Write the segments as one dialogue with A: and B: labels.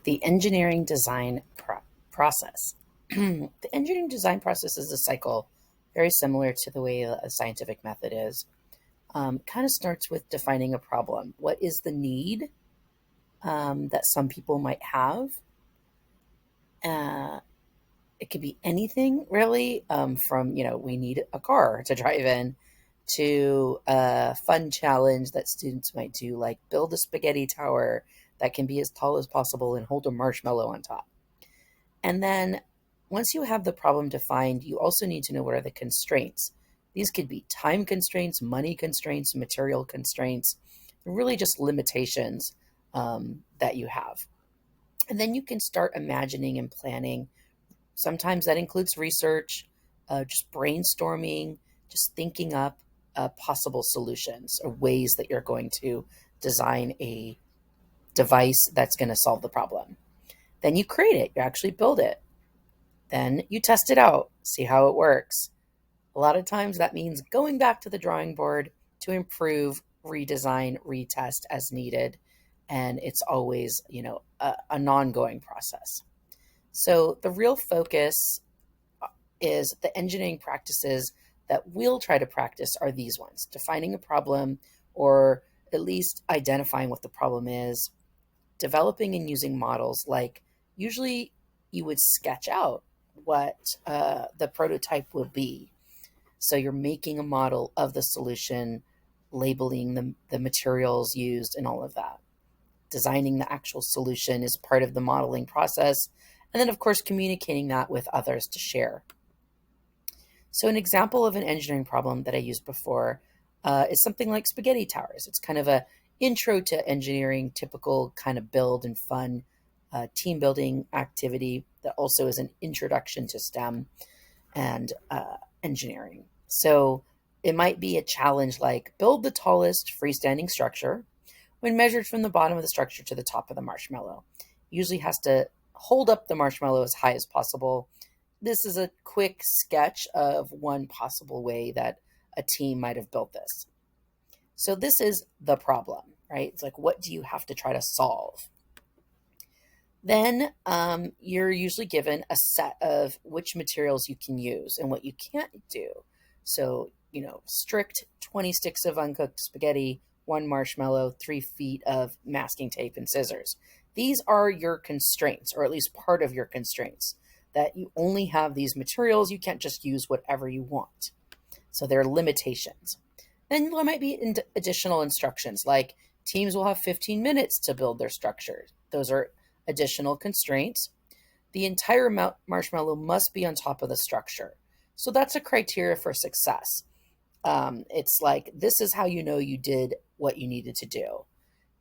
A: The engineering design process. The engineering design process is a cycle very similar to the way a scientific method is. Kind of starts with defining a problem. What is the need that some people might have? Uh, it could be anything really, from, we need a car to drive in, to a fun challenge that students might do, like build a spaghetti tower that can be as tall as possible and hold a marshmallow on top. And then once you have the problem defined, you also need to know what are the constraints. These could be time constraints, money constraints, material constraints. They're really just limitations that you have. And then you can start imagining and planning. Sometimes that includes research, just brainstorming, just thinking up possible solutions or ways that you're going to design a device that's going to solve the problem. Then you create it, you actually build it. Then you test it out, see how it works. A lot of times that means going back to the drawing board to improve, redesign, retest as needed. And it's always, an ongoing process. So the real focus is the engineering practices that we'll try to practice are these ones: defining a problem, or at least identifying what the problem is, developing and using models. Like, usually you would sketch out what the prototype will be. So you're making a model of the solution, labeling the materials used and all of that. Designing the actual solution is part of the modeling process. And then, of course, communicating that with others to share. So an example of an engineering problem that I used before is something like spaghetti towers. It's kind of a intro to engineering, typical kind of build and fun team building activity that also is an introduction to STEM and engineering. So it might be a challenge like build the tallest freestanding structure when measured from the bottom of the structure to the top of the marshmallow. Usually has to hold up the marshmallow as high as possible. This is a quick sketch of one possible way that a team might have built this. So this is the problem, right? It's like, what do you have to try to solve? Then you're usually given a set of which materials you can use and what you can't do. So, strict 20 sticks of uncooked spaghetti, 1 marshmallow, 3 feet of masking tape and scissors. These are your constraints, or at least part of your constraints, that you only have these materials. You can't just use whatever you want. So there are limitations. Then there might be additional instructions, like teams will have 15 minutes to build their structure. Those are additional constraints. The entire marshmallow must be on top of the structure. So that's a criteria for success. It's like, this is how you know you did what you needed to do.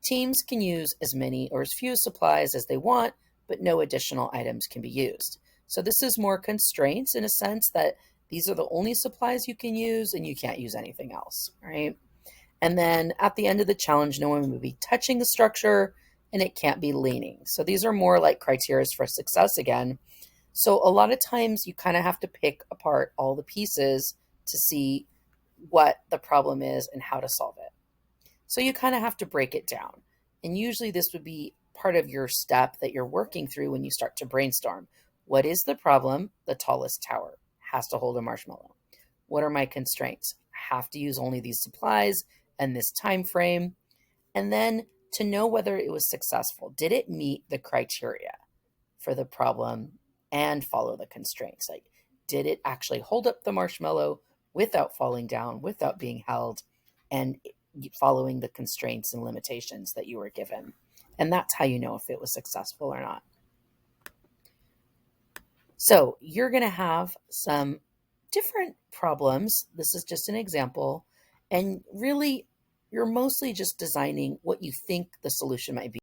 A: Teams can use as many or as few supplies as they want, but no additional items can be used. So this is more constraints in a sense that these are the only supplies you can use and you can't use anything else, right? And then at the end of the challenge, no one will be touching the structure and it can't be leaning. So these are more like criteria for success again. So a lot of times you kind of have to pick apart all the pieces to see what the problem is and how to solve it. So you kind of have to break it down. And usually this would be part of your step that you're working through when you start to brainstorm. What is the problem? The tallest tower has to hold a marshmallow. What are my constraints? I have to use only these supplies and this time frame. And then to know whether it was successful. Did it meet the criteria for the problem and follow the constraints? Like, did it actually hold up the marshmallow without falling down, without being held, and following the constraints and limitations that you were given? And that's how you know if it was successful or not. So you're going to have some different problems. This is just an example. And really, you're mostly just designing what you think the solution might be.